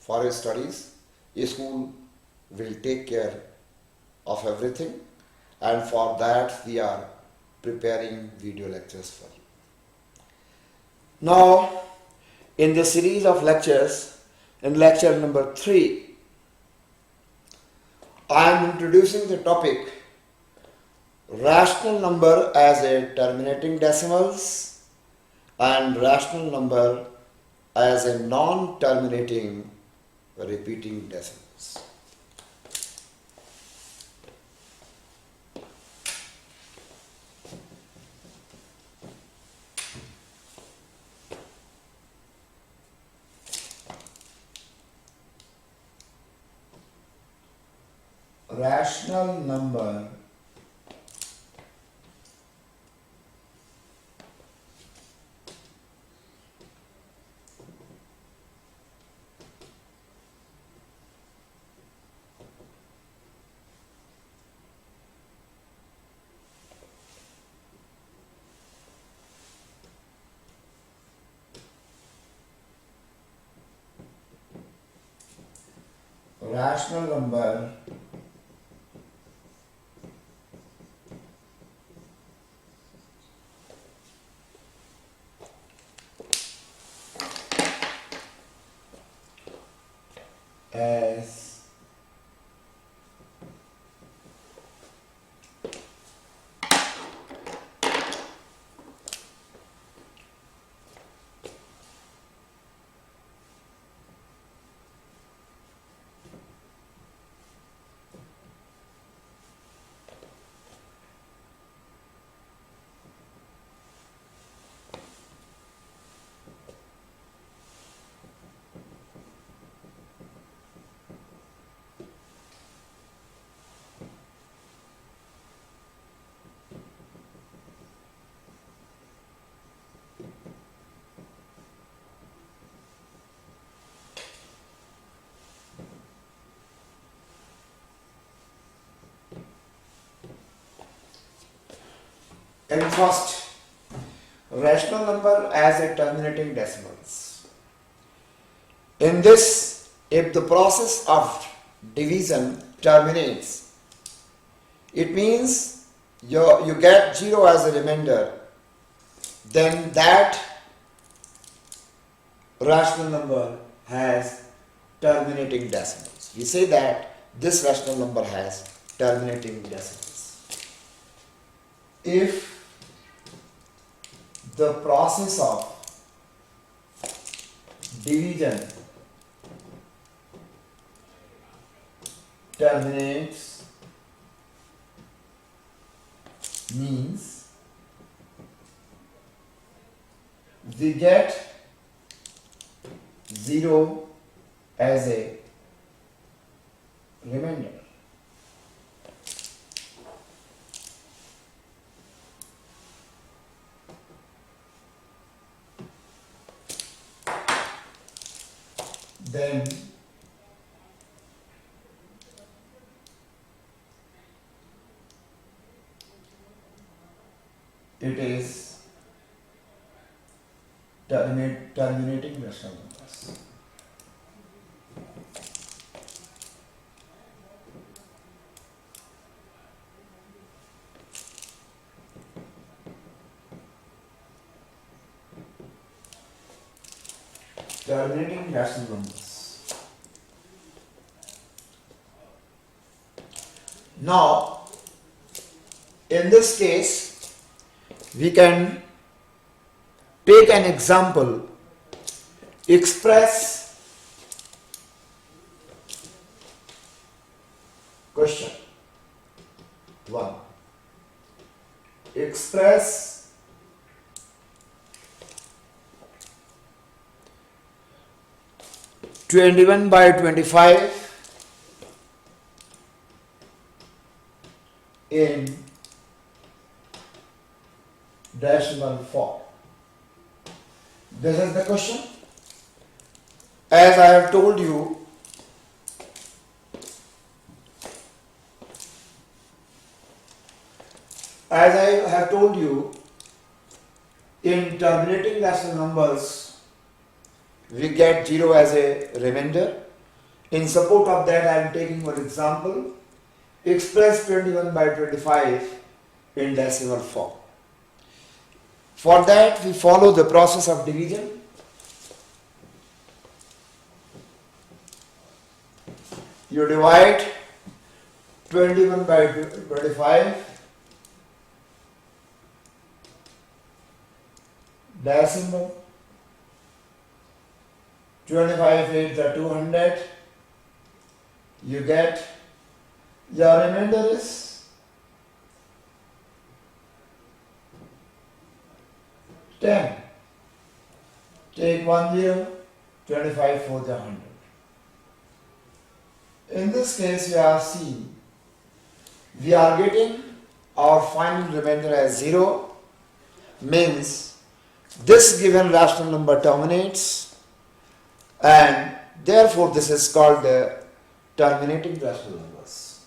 for his studies. School will take care of everything, and for that we are preparing video lectures for you. Now, in the series of lectures, in lecture number 3, I am introducing the topic rational number as a terminating decimals and rational number as a non-terminating repeating decimals. Rational number rational number as and first, rational number as a terminating decimals. In this, if the process of division terminates, it means you get 0 as a remainder, then that rational number has terminating decimals. We say that this rational number has terminating decimals. If the process of division terminates, means we get 0 as a remainder. Then it is terminating rational numbers. Terminating rational numbers. Now, in this case, we can take an example, express question 1. Express (21/25) in decimal form. This is the question. As I have told you, in terminating rational numbers, we get 0 as a remainder, In support of that, I am taking one example. Express 21 by 25 in decimal form. For that, we follow the process of division. You divide 21 by 25 decimal, 25 8 the 200, you get your remainder is 10. Take 1 0, 25 4 the 100. In this case, you have seen we are getting our final remainder as 0, means this given rational number terminates, and therefore this is called the terminating rational numbers.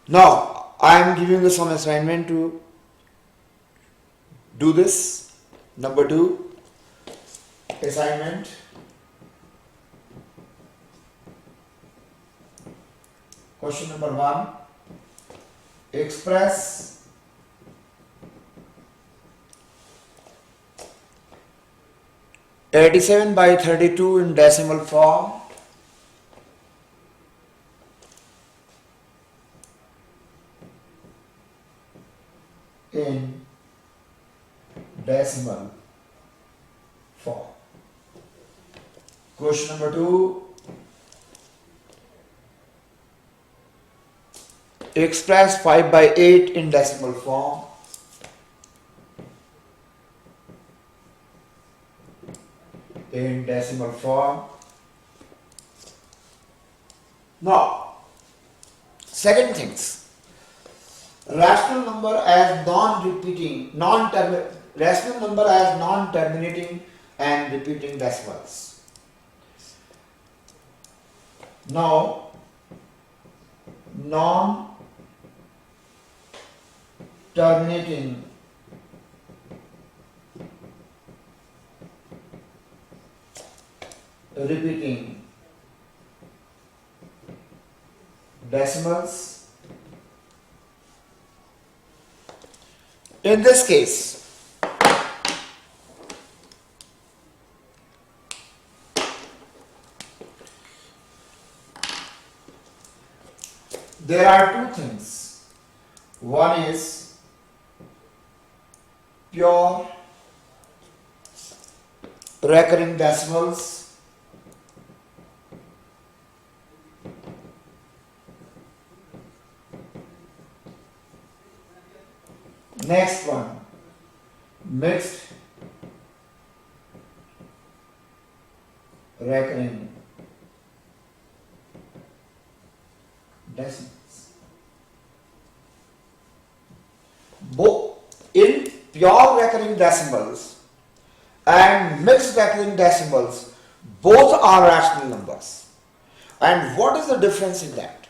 Now I am giving you some assignment to do this. Number 2 assignment. Question number 1. Express (87 by 32) in decimal form. In decimal form. Question number 2. Express 5 by 8 in decimal form. In decimal form. Now, second things. Rational number as rational number as non-terminating and repeating decimals. Now, non-terminating repeating decimals. In this case, there are two things. One is pure recurring decimals. Next one, mixed recurring decimals. Both in pure recurring decimals and mixed recurring decimals, both are rational numbers. And what is the difference in that?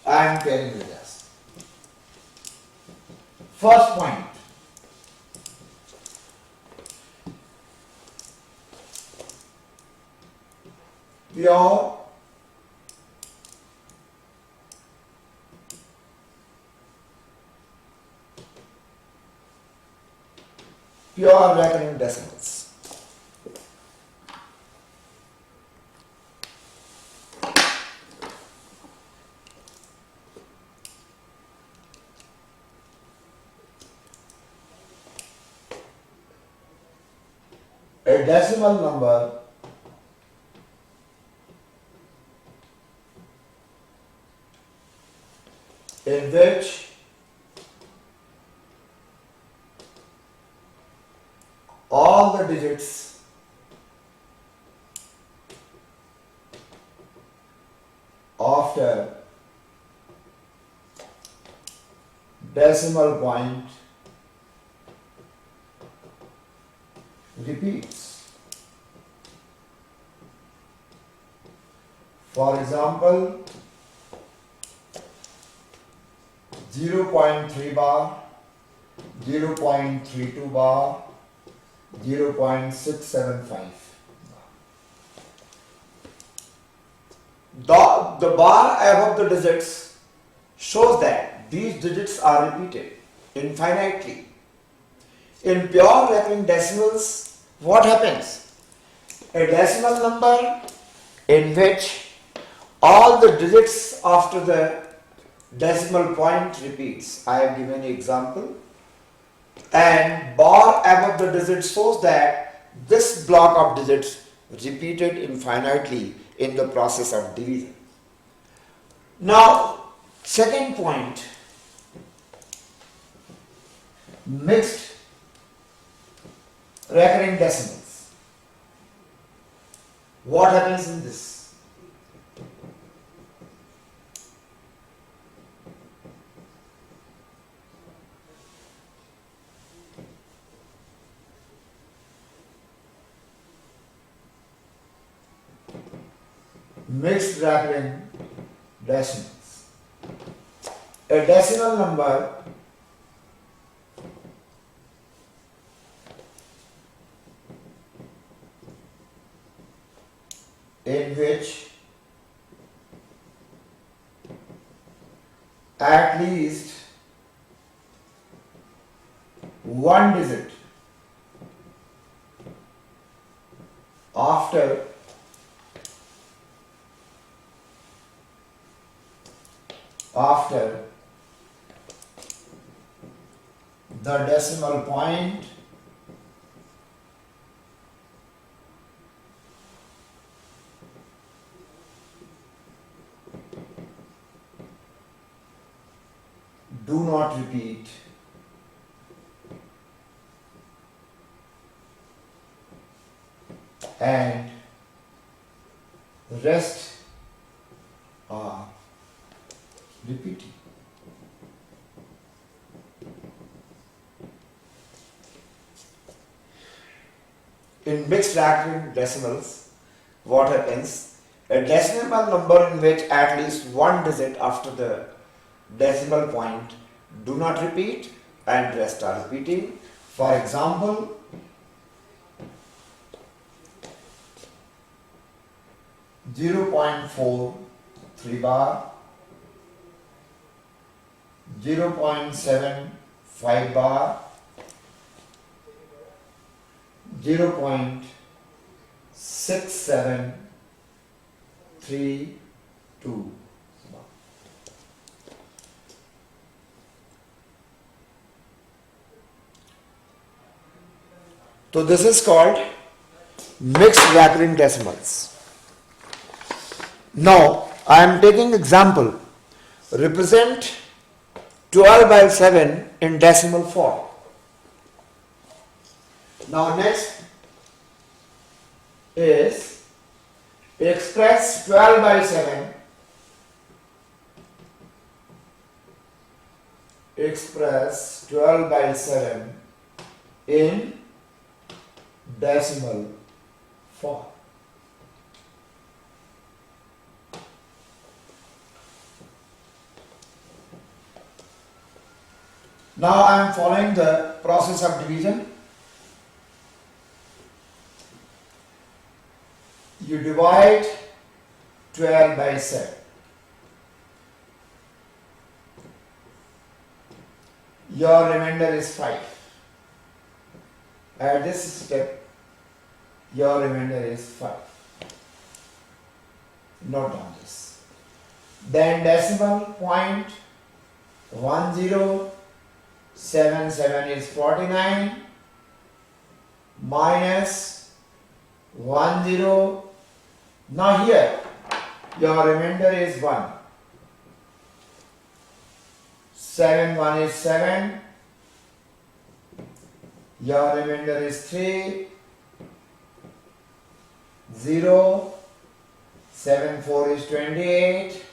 I am telling you this. First point, pure recurring decimals. A decimal number in which all the digits after decimal point repeats. For example, 0.3 bar, 0.32 bar, 0.675. The bar above the digits shows that these digits are repeated infinitely. In pure recurring decimals, what happens? A decimal number in which all the digits after the decimal point repeats. I have given an example. And bar above the digit shows that this block of digits repeated infinitely in the process of division. Now, second point, mixed recurring decimals. What happens in this? Mixed recurring decimals. A decimal number in which at least one digit after the decimal point do not repeat and the rest are repeating. In mixed recurring decimals, what happens? A decimal number in which at least one digit after the decimal point do not repeat and rest are repeating. For example, 0.43 bar, 0.75 bar, 0.6732. So this is called mixed recurring decimals. Now I am taking example. Represent 12 by 7 in decimal form. Now next is express 12 by 7 in decimal form. Now I am following the process of division. You divide 12 by 7. Your remainder is 5. At this step, your remainder is 5. Note down this. Then decimal point 1077 is 49 minus 10. Now here your remainder is 1. 7 1 is 7. Your remainder is 3. 0 7 4 is 28.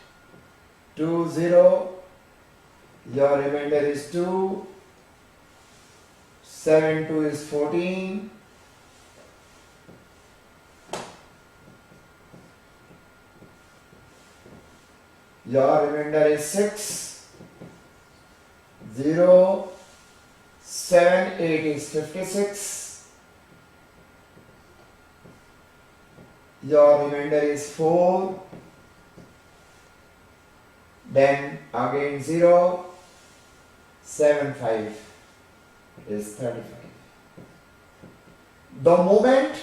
2 0. Your remainder is 2. 7 2 is 14. Your remainder is 6. 0 7 8 is 56. Your remainder is 4. then again 0, 7, 5 is 35. The moment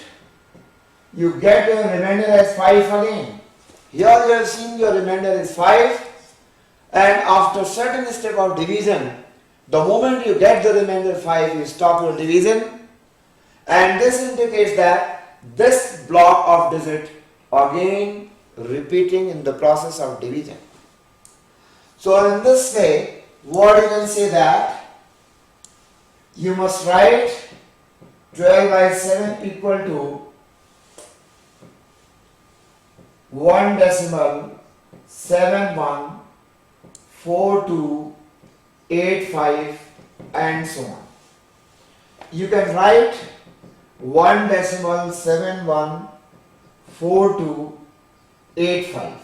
you get your remainder as 5 again, here you have seen your remainder is 5, and after certain step of division, the moment you get the remainder 5, you stop your division, and this indicates that this block of digit again repeating in the process of division. So in this way, what you can say that you must write 12 by 7 equal to 1.714285 and so on. You can write 1.714285.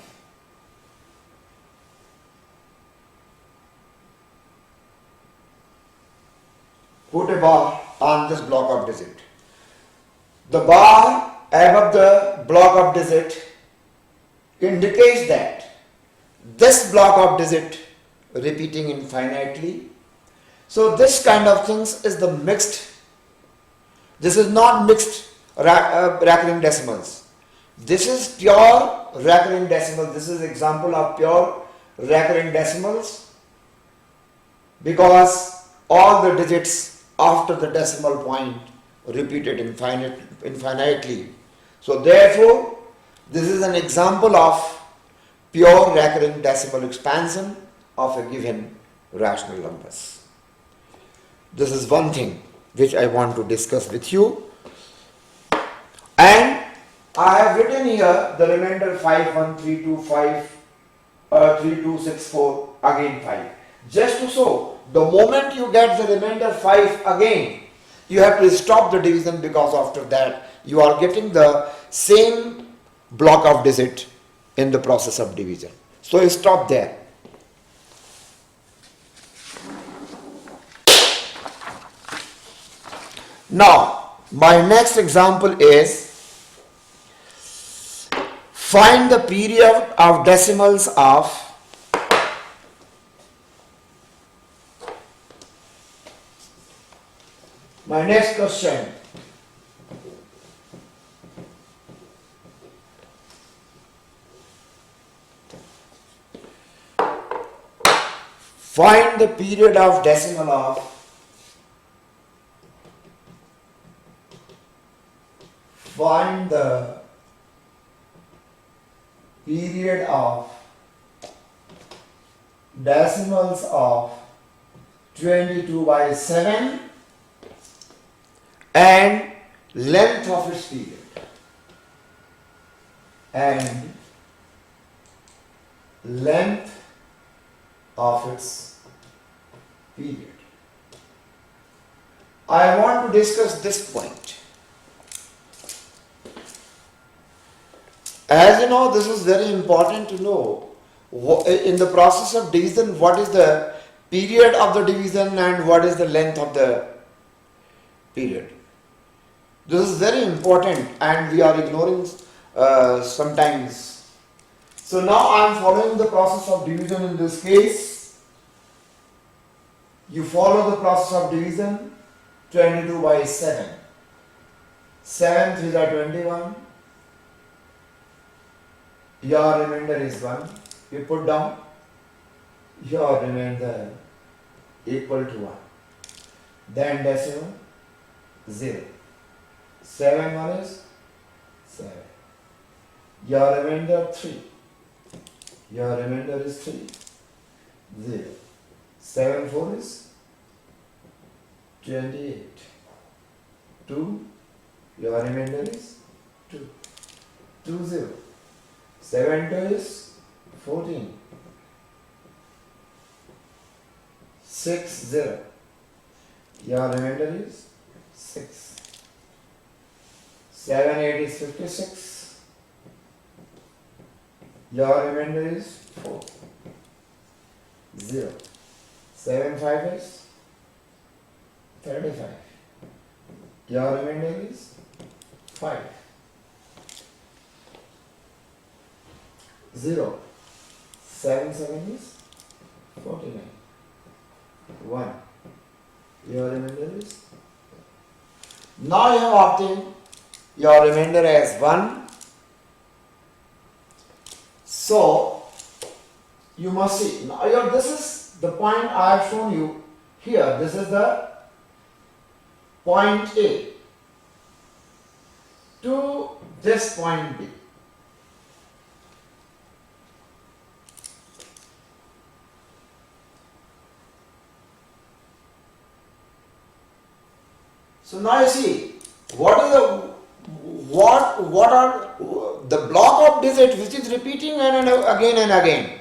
Put a bar on this block of digit. The bar above the block of digit indicates that this block of digit repeating infinitely. So this kind of things is the mixed. This is not mixed recurring decimals. This is pure recurring decimal. This is example of pure recurring decimals because all the digits after the decimal point repeated infinitely. So therefore, this is an example of pure recurring decimal expansion of a given rational numbers. This is one thing which I want to discuss with you. And I have written here the remainder 51325 3264 again 5. Just to show, the moment you get the remainder 5 again, you have to stop the division because after that you are getting the same block of digit in the process of division. So stop there. Now, my next example is find the period of decimals of my next question. Find the period of decimal of find the period of decimals of 22 by 7 and length of its period and length of its period. I want to discuss this point. As you know, this is very important to know in the process of division what is the period of the division and what is the length of the period. This is very important and we are ignoring sometimes. So now I am following the process of division in this case. You follow the process of division 22 by 7. 7 3s are 21. Your remainder is 1. You put down your remainder equal to 1. Then decimal 0. 7 1 is 7. Your remainder 3. Your remainder is 3. 0. 7 4 is 28. 2. Your remainder is 2. 2 0. 7 2 is 14. 6 0. Your remainder is 6. 7 8 is 56. Your remainder is 4. 0. 7 5 is 35. Your remainder is 5. 0. 7 7 is 49. 1. Your remainder is. Now you have obtained your remainder as 1. So you must see. Now this is the point I have shown you here. This is the point A to this point B. So now you see what are the block of digit which is repeating and again and again.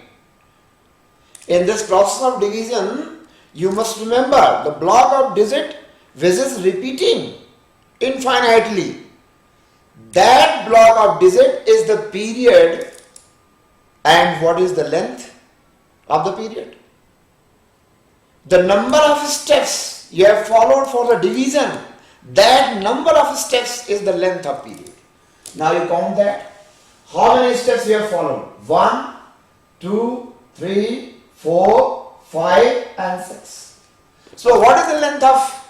In this process of division, you must remember the block of digit which is repeating infinitely. That block of digit is the period. And what is the length of the period? The number of steps you have followed for the division, that number of steps is the length of period. Now you count that. How many steps you have followed? 1, 2, 3, 4, 5 and 6. So what is the length of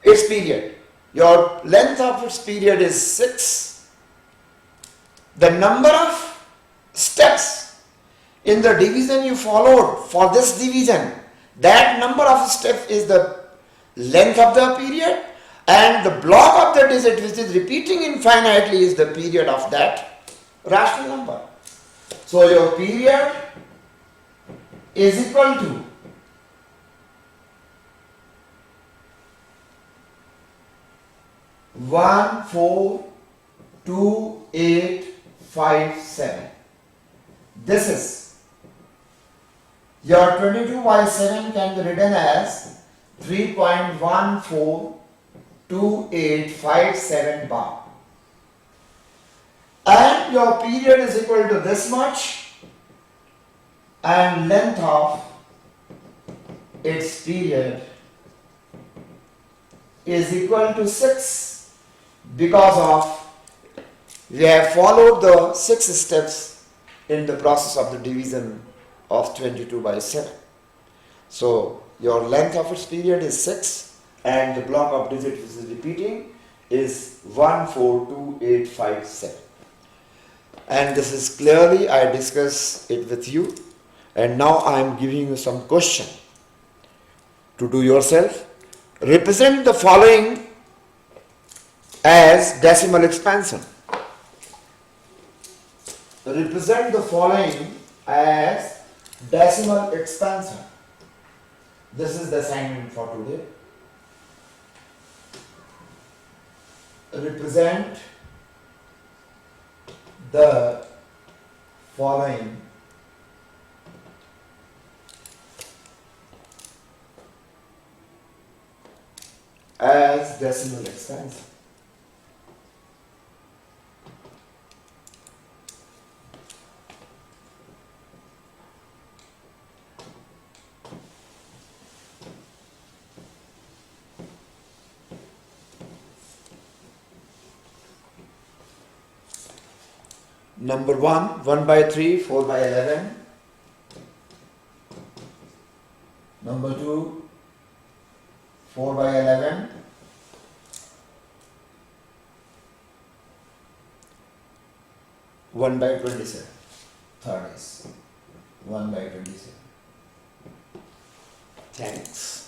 its period? Your length of its period is 6. The number of steps in the division you followed for this division, that number of steps is the length of the period, and the block of the digit which is repeating infinitely is the period of that rational number. So your period is equal to 1, 4, 2, 8, 5, 7. This is your 22 by 7 can be written as 3.142857 bar. And your period is equal to this much, and length of its period is equal to 6 because of we have followed the 6 steps in the process of the division of 22 by 7. So your length of its period is 6 and the block of digit which is repeating is 142857. And this is clearly I discuss it with you, and now I am giving you some question to do yourself. Represent the following as decimal expansion. Represent the following as decimal expansion. This is the assignment for today. Represent the following as decimal expansion. Number 1, 1 by 3, 4 by 11. Number 2, 4 by 11. One by 27. Third is 1 by 27. Thanks.